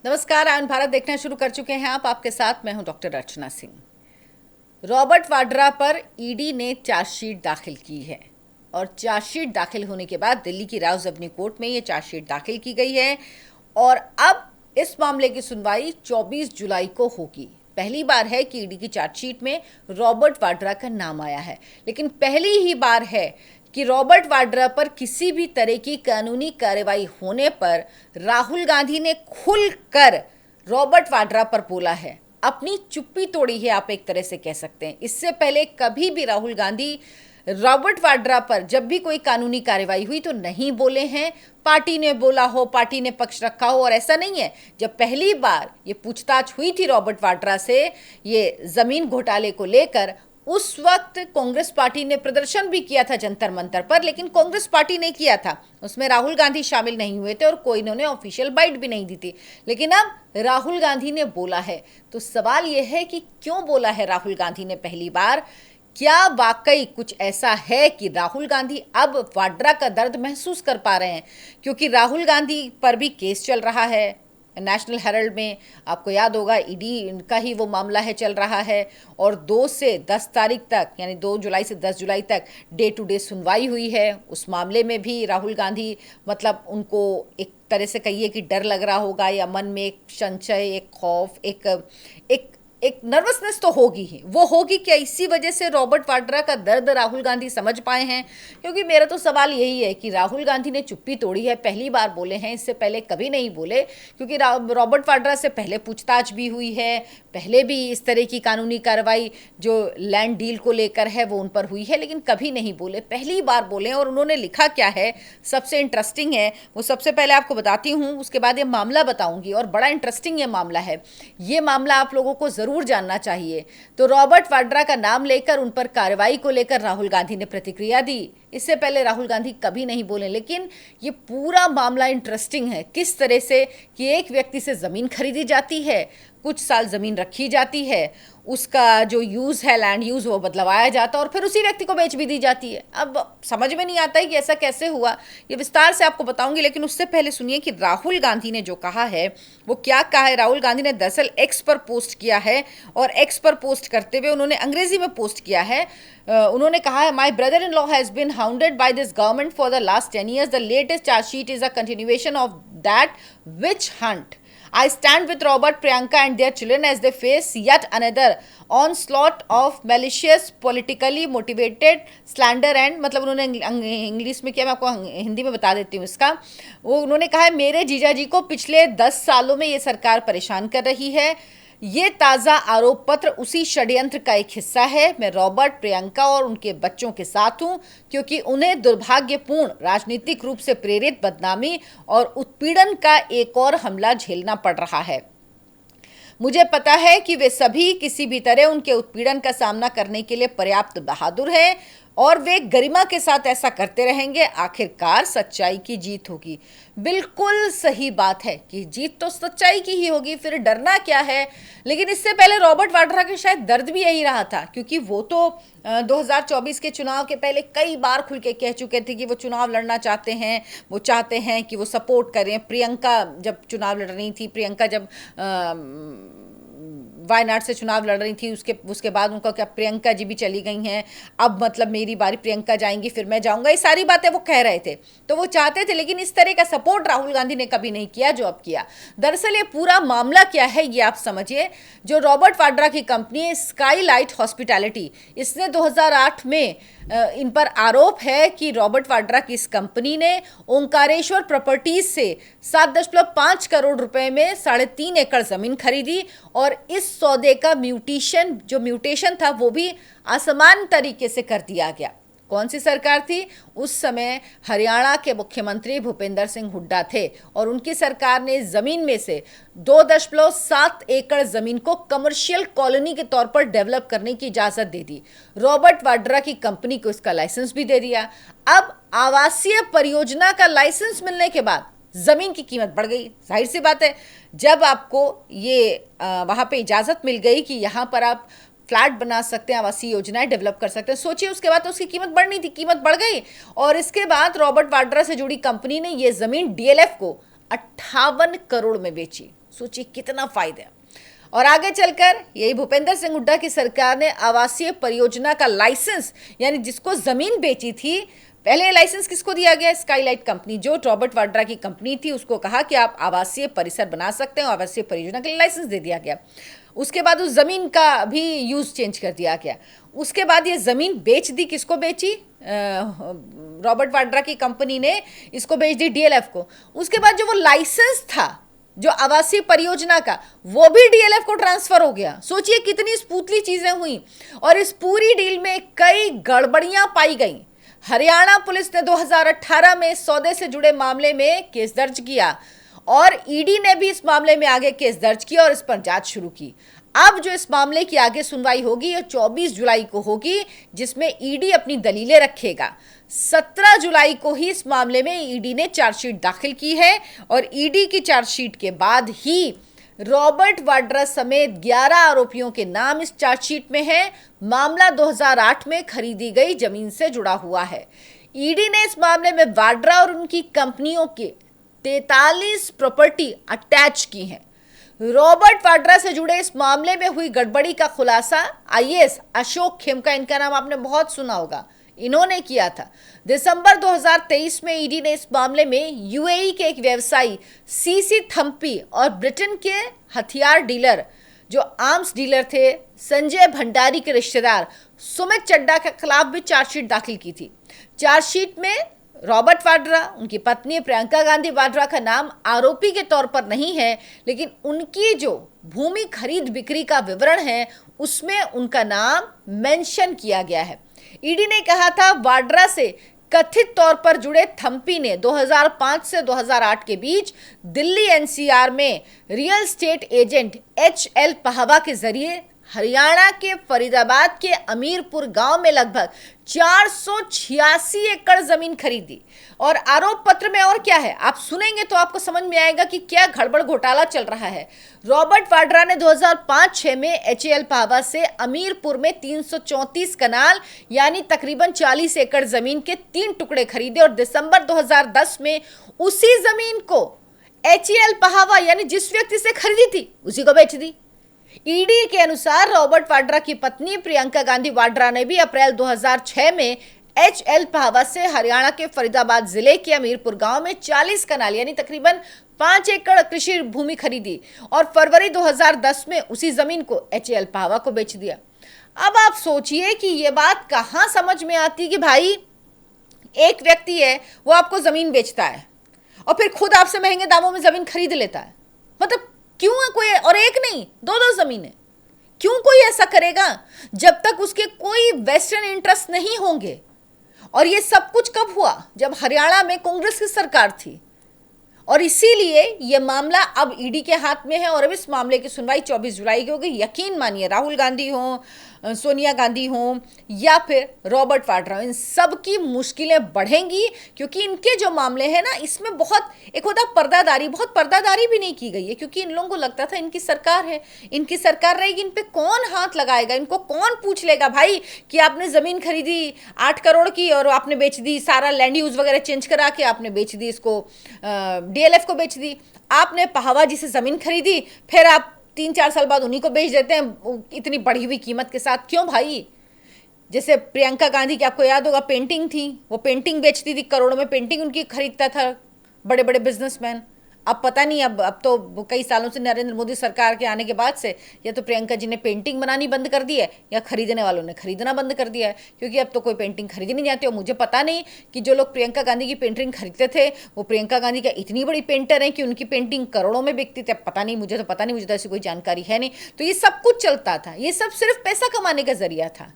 नमस्कार, आयन भारत देखना शुरू कर चुके हैं आप। आपके साथ मैं हूं डॉक्टर अर्चना सिंह। रॉबर्ट वाड्रा पर ईडी ने चार्जशीट दाखिल की है और चार्जशीट दाखिल होने के बाद दिल्ली की राउज़-एवेन्यू कोर्ट में ये चार्जशीट दाखिल की गई है और अब इस मामले की सुनवाई 24 जुलाई को होगी। पहली बार है कि ईडी की चार्जशीट में रॉबर्ट वाड्रा का नाम आया है, लेकिन पहली ही बार है कि रॉबर्ट वाड्रा पर किसी भी तरह की कानूनी कार्रवाई होने पर राहुल गांधी ने खुलकर रॉबर्ट वाड्रा पर बोला है, अपनी चुप्पी तोड़ी है, आप एक तरह से कह सकते हैं। इससे पहले कभी भी राहुल गांधी रॉबर्ट वाड्रा पर जब भी कोई कानूनी कार्रवाई हुई तो नहीं बोले हैं। पार्टी ने बोला हो, पार्टी ने पक्ष रखा हो, और ऐसा नहीं है। जब पहली बार ये पूछताछ हुई थी रॉबर्ट वाड्रा से ये जमीन घोटाले को लेकर, उस वक्त कांग्रेस पार्टी ने प्रदर्शन भी किया था जंतर मंतर पर, लेकिन कांग्रेस पार्टी ने किया था, उसमें राहुल गांधी शामिल नहीं हुए थे और कोई इन्होंने ऑफिशियल बाइट भी नहीं दी थी। लेकिन अब राहुल गांधी ने बोला है, तो सवाल यह है कि क्यों बोला है राहुल गांधी ने पहली बार? क्या वाकई कुछ ऐसा है कि राहुल गांधी अब वाड्रा का दर्द महसूस कर पा रहे हैं? क्योंकि राहुल गांधी पर भी केस चल रहा है नेशनल हेराल्ड में, आपको याद होगा ईडी का ही वो मामला है, चल रहा है, और 2 से 10 तारीख तक, यानी 2 जुलाई से 10 जुलाई तक डे टू डे सुनवाई हुई है। उस मामले में भी राहुल गांधी मतलब उनको एक तरह से कहिए कि डर लग रहा होगा, या मन में एक संशय, एक खौफ, एक नर्वसनेस तो होगी ही। वो होगी क्या इसी वजह से रॉबर्ट वाड्रा का दर्द राहुल गांधी समझ पाए हैं? क्योंकि मेरा तो सवाल यही है कि राहुल गांधी ने चुप्पी तोड़ी है, पहली बार बोले हैं, इससे पहले कभी नहीं बोले। क्योंकि रॉबर्ट वाड्रा से पहले पूछताछ भी हुई है, पहले भी इस तरह की कानूनी कार्रवाई जो लैंड डील को लेकर है वो उन पर हुई है, लेकिन कभी नहीं बोले, पहली बार बोले। और उन्होंने लिखा क्या है सबसे इंटरेस्टिंग है, वो सबसे पहले आपको बताती हूँ, उसके बाद ये मामला बताऊंगी। और बड़ा इंटरेस्टिंग ये मामला है, ये मामला आप लोगों को जरूर जानना चाहिए। तो रॉबर्ट वाड्रा का नाम लेकर उन पर कार्रवाई को लेकर राहुल गांधी ने प्रतिक्रिया दी। इससे पहले राहुल गांधी कभी नहीं बोले, लेकिन ये पूरा मामला इंटरेस्टिंग है किस तरह से कि एक व्यक्ति से ज़मीन खरीदी जाती है, कुछ साल ज़मीन रखी जाती है, उसका जो यूज़ है, लैंड यूज़, वो बदलवाया जाता है और फिर उसी व्यक्ति को बेच भी दी जाती है। अब समझ में नहीं आता है कि ऐसा कैसे हुआ, ये विस्तार से आपको बताऊंगी। लेकिन उससे पहले सुनिए कि राहुल गांधी ने जो कहा है वो क्या कहा है। राहुल गांधी ने दरअसल एक्स पर पोस्ट किया है, और एक्स पर पोस्ट करते हुए उन्होंने अंग्रेजी में पोस्ट किया है। उन्होंने कहा है, my brother in law has been hounded by this government for the last 10 years. The latest chargesheet is a continuation of that witch hunt. I stand with Robert, Priyanka and their children as they face yet another onslaught of malicious, politically motivated slander and, मतलब उन्होंने English में किया, मैं आपको हिंदी में बता देती हूँ इसका। वो उन्होंने कहा है, मेरे जीजा जी को पिछले 10 सालों में ये सरकार परेशान कर रही है। ये ताज़ा आरोप पत्र उसी षड्यंत्र का एक हिस्सा है। मैं रॉबर्ट, प्रियंका और उनके बच्चों के साथ हूं, क्योंकि उन्हें दुर्भाग्यपूर्ण, राजनीतिक रूप से प्रेरित बदनामी और उत्पीड़न का एक और हमला झेलना पड़ रहा है। मुझे पता है कि वे सभी किसी भी तरह उनके उत्पीड़न का सामना करने के लिए पर्याप्त बहादुर हैं और वे गरिमा के साथ ऐसा करते रहेंगे। आखिरकार सच्चाई की जीत होगी। बिल्कुल सही बात है कि जीत तो सच्चाई की ही होगी, फिर डरना क्या है। लेकिन इससे पहले रॉबर्ट वाड्रा के शायद दर्द भी यही रहा था, क्योंकि वो तो 2024 के चुनाव के पहले कई बार खुल के कह चुके थे कि वो चुनाव लड़ना चाहते हैं, वो चाहते हैं कि वो सपोर्ट करें। प्रियंका जब चुनाव लड़ रही थी, प्रियंका जब वायनाड से चुनाव लड़ रही थी, उसके बाद उनका क्या, प्रियंका जी भी चली गई हैं, अब मतलब मेरी बारी, प्रियंका जाएंगी फिर मैं जाऊंगा, ये सारी बातें वो कह रहे थे। तो वो चाहते थे, लेकिन इस तरह का सपोर्ट राहुल गांधी ने कभी नहीं किया जो अब किया। दरअसल ये पूरा मामला क्या है ये आप समझिए। जो रॉबर्ट वाड्रा की कंपनी है स्काईलाइट हॉस्पिटैलिटी, इसने 2008 में इन पर आरोप है कि रॉबर्ट वाड्रा की इस कंपनी ने ओंकारेश्वर प्रॉपर्टीज से 7.5 करोड़ रुपए में 3.5 एकड़ जमीन खरीदी, और इस सौदे का म्यूटेशन था वो भी आसमान तरीके से कर दिया गया। कौन सी सरकार थी उस समय? हरियाणा के मुख्यमंत्री भूपेंद्र सिंह हुड्डा थे, और उनकी सरकार ने जमीन में से 2.7 एकड़ जमीन को कमर्शियल कॉलोनी के तौर पर डेवलप करने की इजाजत दे दी। रॉबर्ट वाड्रा की कंपनी को इसका लाइसेंस भी दे दिया। अब आवासीय परियोजना का लाइसेंस मिलने के बाद जमीन की कीमत बढ़ गई। जाहिर सी बात है, जब आपको ये वहां पे इजाजत मिल गई कि यहां पर आप फ्लैट बना सकते हैं, आवासीय योजनाएं डेवलप कर सकते हैं, सोचिए उसके बाद तो उसकी कीमत बढ़नी थी, कीमत बढ़ गई। और इसके बाद रॉबर्ट वाड्रा से जुड़ी कंपनी ने ये जमीन डीएलएफ को 58 करोड़ में बेची। सोचिए कितना फायदा है। और आगे चलकर यही भूपेंद्र सिंह हुड्डा की सरकार ने आवासीय परियोजना का लाइसेंस, यानी जिसको जमीन बेची थी, पहले लाइसेंस किसको दिया गया? स्काईलाइट कंपनी, जो रॉबर्ट वाड्रा की कंपनी थी, उसको कहा कि आप आवासीय परिसर बना सकते हैं, आवासीय परियोजना के लिए लाइसेंस दे दिया गया। उसके बाद उस जमीन का भी यूज चेंज कर दिया गया। उसके बाद ये जमीन बेच दी, किसको बेची? रॉबर्ट वाड्रा की कंपनी ने इसको बेच दी डीएलएफ को। उसके बाद जो वो लाइसेंस था जो आवासीय परियोजना का, वो भी डीएलएफ को ट्रांसफर हो गया। सोचिए कितनी स्पूतली चीजें हुई। और इस पूरी डील में कई गड़बड़ियां पाई गई। हरियाणा पुलिस ने 2018 में सौदे से जुड़े मामले में केस दर्ज किया और ईडी ने भी इस मामले में आगे केस दर्ज किया और इस पर जांच शुरू की। अब जो इस मामले की आगे सुनवाई होगी ये 24 जुलाई को होगी, जिसमें ईडी अपनी दलीलें रखेगा। 17 जुलाई को ही इस मामले में ईडी ने चार्जशीट दाखिल की है और ईडी की चार्जशीट के बाद ही रॉबर्ट वाड्रा समेत 11 आरोपियों के नाम इस चार्जशीट में हैं। मामला 2008 में खरीदी गई जमीन से जुड़ा हुआ है। ईडी ने इस मामले में वाड्रा और उनकी कंपनियों के 43 प्रॉपर्टी अटैच की हैं। रॉबर्ट वाड्रा से जुड़े इस मामले में हुई गड़बड़ी का खुलासा आईएएस अशोक खेमका, इनका नाम आपने बहुत सुना होगा, इन्होंने किया था। दिसंबर 2023 में ईडी ने इस मामले में यूएई के एक व्यवसायी सीसी थम्पी और ब्रिटेन के हथियार डीलर, जो आर्म्स डीलर थे, संजय भंडारी के रिश्तेदार सुमित चड्डा के खिलाफ भी चार्जशीट दाखिल की थी। चार्जशीट में रॉबर्ट वाड्रा, उनकी पत्नी प्रियंका गांधी वाड्रा का नाम आरोपी के तौर पर नहीं है, लेकिन उनकी जो भूमि खरीद बिक्री का विवरण है उसमें उनका नाम मेंशन किया गया है। ईडी ने कहा था वाड्रा से कथित तौर पर जुड़े थम्पी ने 2005 से 2008 के बीच दिल्ली एनसीआर में रियल स्टेट एजेंट एचएल पहावा के जरिए हरियाणा के फरीदाबाद के अमीरपुर गांव में लगभग 486 एकड़ जमीन खरीदी। और आरोप पत्र में और क्या है आप सुनेंगे तो आपको समझ में आएगा कि क्या गड़बड़ घोटाला चल रहा है। रॉबर्ट वाड्रा ने 2005-06 में एचएल पहावा से अमीरपुर में 334 कनाल यानी तकरीबन 40 एकड़ जमीन के 3 टुकड़े खरीदे और दिसंबर 2010 में उसी जमीन को एचएल पहावा यानी जिस व्यक्ति से खरीदी थी उसी को बेच दी। ईडी के अनुसार रॉबर्ट वाड्रा की पत्नी प्रियंका गांधी वाड्रा ने भी अप्रैल 2006 में एचएल पहावा से हरियाणा के फरीदाबाद जिले के अमीरपुर गांव में 40 कनाल यानी तकरीबन 5 एकड़ कृषि भूमि खरीदी और फरवरी 2010 में उसी जमीन को एचएल पहावा को बेच दिया। अब आप सोचिए कि यह बात कहां समझ में आती कि भाई एक व्यक्ति है वो आपको जमीन बेचता है और फिर खुद आपसे महंगे दामों में जमीन खरीद लेता है। मतलब क्यों है कोई, और एक नहीं दो जमीनें, क्यों कोई ऐसा करेगा जब तक उसके कोई वेस्टर्न इंटरेस्ट नहीं होंगे। और ये सब कुछ कब हुआ? जब हरियाणा में कांग्रेस की सरकार थी और इसीलिए ये मामला अब ईडी के हाथ में है और अब इस मामले की सुनवाई 24 जुलाई की होगी। यकीन मानिए राहुल गांधी हो, सोनिया गांधी हो या फिर रॉबर्ट वाड्रा, इन सब की मुश्किलें बढ़ेंगी क्योंकि इनके जो मामले हैं ना इसमें बहुत एक होता पर्दादारी, बहुत पर्दादारी भी नहीं की गई है क्योंकि इन लोगों को लगता था इनकी सरकार है, इनकी सरकार रहेगी, इन पे कौन हाथ लगाएगा, इनको कौन पूछ लेगा भाई कि आपने ज़मीन खरीदी 8 करोड़ की और आपने बेच दी, सारा लैंड यूज वगैरह चेंज करा के आपने बेच दी, इसको डीएलएफ को बेच दी। आपने पहावा जी से ज़मीन खरीदी फिर आप 3-4 साल बाद उन्हीं को बेच देते हैं इतनी बढ़ी हुई कीमत के साथ। क्यों भाई? जैसे प्रियंका गांधी की आपको याद होगा पेंटिंग थी, वो पेंटिंग बेचती थी, करोड़ों में पेंटिंग उनकी खरीदता था बड़े बड़े बिजनेसमैन। अब पता नहीं, अब तो कई सालों से नरेंद्र मोदी सरकार के आने के बाद से या तो प्रियंका जी ने पेंटिंग बनानी बंद कर दी है या खरीदने वालों ने खरीदना बंद कर दिया है क्योंकि अब तो कोई पेंटिंग खरीदी नहीं जाती। और मुझे पता नहीं कि जो लोग प्रियंका गांधी की पेंटिंग खरीदते थे वो प्रियंका गांधी का इतनी बड़ी पेंटर हैं कि उनकी पेंटिंग करोड़ों में बिकती थी। पता नहीं, मुझे तो ऐसी कोई जानकारी है नहीं। तो ये सब कुछ चलता था, ये सब सिर्फ पैसा कमाने का जरिया था।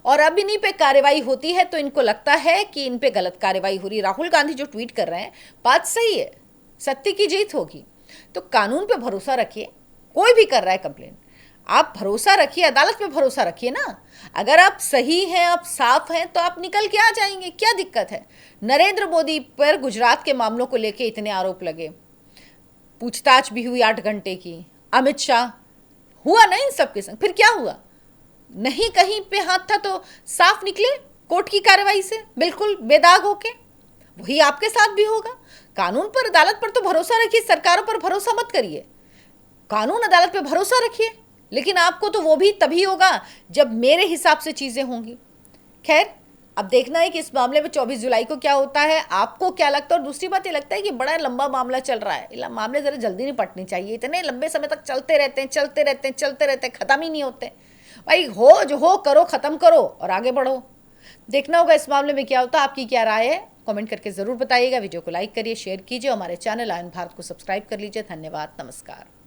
और अब इन्हीं पे कार्रवाई होती है तो इनको लगता है कि इन पे गलत कार्रवाई हो रही। राहुल गांधी जो ट्वीट कर रहे हैं बात सही है, सत्य की जीत होगी। तो कानून पे भरोसा रखिए, कोई भी कर रहा है कंप्लेन, आप भरोसा रखिए, अदालत पे भरोसा रखिए ना। अगर आप सही हैं, आप साफ हैं तो आप निकल के आ जाएंगे, क्या दिक्कत है। नरेंद्र मोदी पर गुजरात के मामलों को लेके इतने आरोप लगे, पूछताछ भी हुई 8 घंटे की, अमित शाह हुआ ना इन सबके संग, फिर क्या हुआ? नहीं कहीं पे हाथ था तो साफ निकले कोर्ट की कार्रवाई से बिल्कुल बेदाग होके। वही आपके साथ भी होगा। कानून पर, अदालत पर तो भरोसा रखिए, सरकारों पर भरोसा मत करिए। कानून अदालत पे भरोसा रखिए, लेकिन आपको तो वो भी तभी होगा जब मेरे हिसाब से चीज़ें होंगी। खैर, अब देखना है कि इस मामले में 24 जुलाई को क्या होता है, आपको क्या लगता है। और दूसरी बात ये लगता है कि बड़ा लंबा मामला चल रहा है, मामले ज़रा जल्दी निपटने चाहिए, इतने लंबे समय तक चलते रहते हैं चलते रहते हैं चलते रहते हैं, ख़त्म ही नहीं होते। भाई हो जो हो करो, ख़त्म करो और आगे बढ़ो। देखना होगा इस मामले में क्या होता है। आपकी क्या राय है, कमेंट करके ज़रूर बताइएगा। वीडियो को लाइक करिए, शेयर कीजिए, हमारे चैनल आयन भारत को सब्सक्राइब कर लीजिए। धन्यवाद, नमस्कार।